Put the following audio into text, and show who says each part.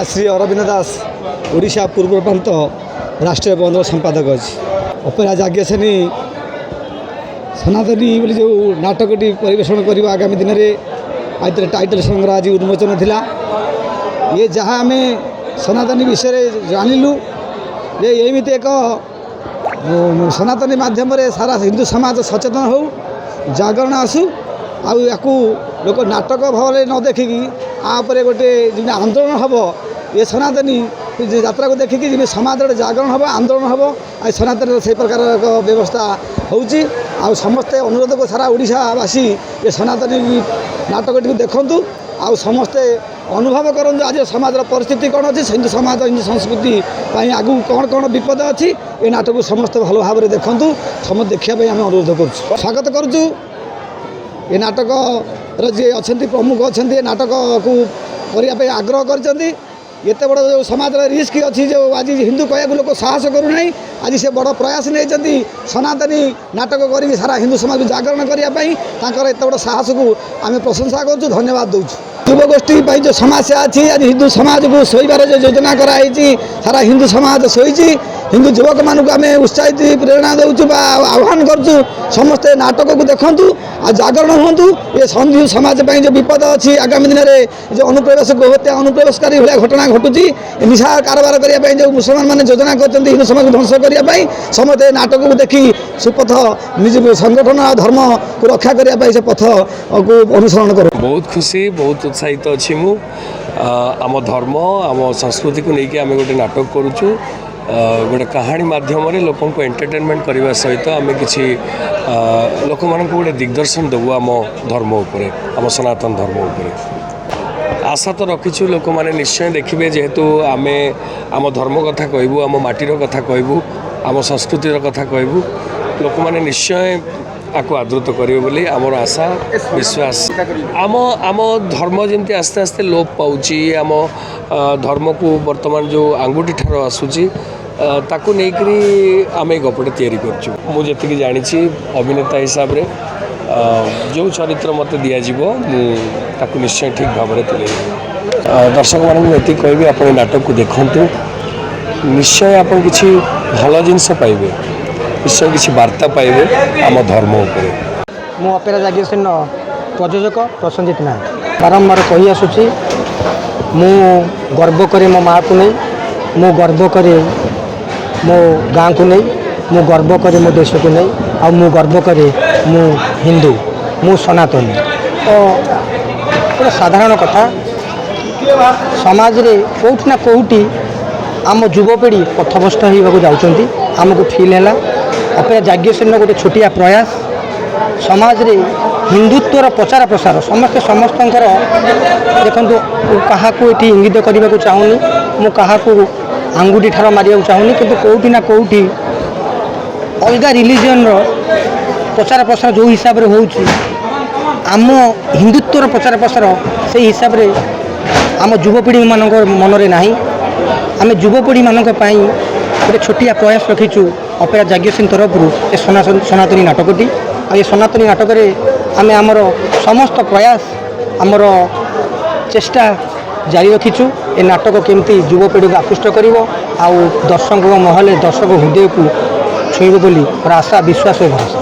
Speaker 1: श्री अरविंद दास ओडिशा पूर्व प्रांत राष्ट्रीय बंद संपादक अच्छी अपेरा जाग्ञसेनी सनातनी बोली जो नाटकटी परिवेषण कर आगामी दिन में टाइटल संग्रह आज उन्मोचन थिला। ये जहाँ आम सनातनी विषय जानिलु ये एमती एक सनातनी माध्यम सारा हिंदू समाज सचेतन हो जागरण आसू या लोक नाटक भाव न देखिकी आपर गोटे आंदोलन हम ये सनातनी यात्रा को देखिकी जी समाज जागरण हम आंदोलन हम आ सनातन से प्रकार व्यवस्था होची आ समस्ते अनुरोध को सारा ओडिशावासी ये सनातनी नाटक देखु आ समस्ते अनुभव करूँ आज समाज परिस्थिति कौन अच्छी हिंदू समाज हिंदू संस्कृति आगू कौन कौन विपद अच्छी ये नाटक को समस्त भल भाव में देखूँ समस्त देखापी आम अनुरोध कर स्वागत करुँ। ये नाटक जी अच्छा प्रमुख अच्छा नाटक को करने आग्रह कर एत बड़ जो समाज रिस्क अच्छी जो आज हिंदू कह लोक साहस करूना आज से बड़ प्रयास नहीं सनातनी नाटक कर सारा हिंदू समाज जागरण करने एत बड़ साहस को आम प्रशंसा करूँ धन्यवाद दूँ। युवगोष्ठी जो समस्या अच्छी आज हिंदू समाज को शोबार जो योजना कराई सारा हिंदू समाज शोची हिंदू युवक मानक आम उत्साहित प्रेरणा दूँ आह्वान करूँ समस्ते नाटक को देखूँ आ जागरण हूँ ये हिंदू समाज जो विपद अच्छी आगामी दिन में जो अनुप्रवेश गोहत्या अनुप्रवेशकारी भाया घटना घटुची निशा कारबार करने जो मुसलमान मैंने योजना कर हिंदू समाज को ध्वंस करने समस्ते नाटक को देखी सुपथ निज संगठन और धर्म को रक्षा करने से पथ को अनुसरण कर
Speaker 2: बहुत खुशी बहुत उत्साहित अच्छी मु आम धर्म आम संस्कृति को लेकिन आम गोटे नाटक करुचु गोटे कहानी माध्यम लोक को एंटरटेनमेंट करने सहित आम कि लोक मान गोटे दिग्दर्शन देवु आम धर्म उपरे आम सनातन धर्म उपरे आशा तो रखीचु लोक मैंने निश्चय देखिए जेहेतु आम आम धर्म कथा कहबू आम माटीर कथा कहबू आम संस्कृतिर कथा कहबू लोक मैंने निश्चय आपको आदृत करेंगे बोली आमर आशा विश्वास आम आम धर्म जमी आस्ते आस्ते लोप पाऊँच आम धर्म को वर्तमान जो आंगुठी ठार आसूची ताकू नहीं आम गपटे तैयारी करजी जानी अभिनेता हिसाब रे जो चरित्र मत दिज्व ताकू निश्चय ठीक भाव में तुले दर्शक मानक ये कहबी आप नाटक को देखूँ निश्चय आप किसी भल जिनस पाइबे निश्चय किसी वार्ता पाइबे आम धर्म उपरे
Speaker 3: मु अपेरा जाग्ञसेन प्रयोजक प्रसन्नजित नायक बारंबार कही आसुची मु गर्व करे मो माँ को नहीं मु गर्व करे मो गाँ को नहीं मु गर्व करे मो देश को नहीं और मु गर्व करे मु हिंदू मु सनातनी तो गोटे साधारण कथा समाज रे कोठी ना कोठी आम युवपीढ़ी पथभ्रष्ट होगा जाऊँगी आमको फिल है अपेरा जाग्ञसेन गोटे छोटिया प्रयास समाज रे हिंदुत्वर प्रचार प्रसार समस्ते समस्त देखो क्या ये इंगित करने को चाहूनी मु क्या आंगुठी ठार मारे चाहूनी कि कौटी ना कौटी अलग रिलीजन प्रचार प्रसार जो हिसाब से हो आम हिंदुत्वर प्रचार प्रसार से हिसाब से आम युवपीढ़ी मान मनरे ना आम युवपीढ़ी मान गोटे छोटिया प्रयास रखीचु अपेरा जाग्ञसेन तरफ ये सनातनी नाटकटी आ ये सनातनी नाटक आम आमर समस्त प्रयास आमर चेष्टा जारी रखीचु ये नाटक केमती युवपीढ़ी को आकृष्ट कर दर्शक महल दर्शक हृदय को छुईब बोली आशा विश्वास और भरोसा।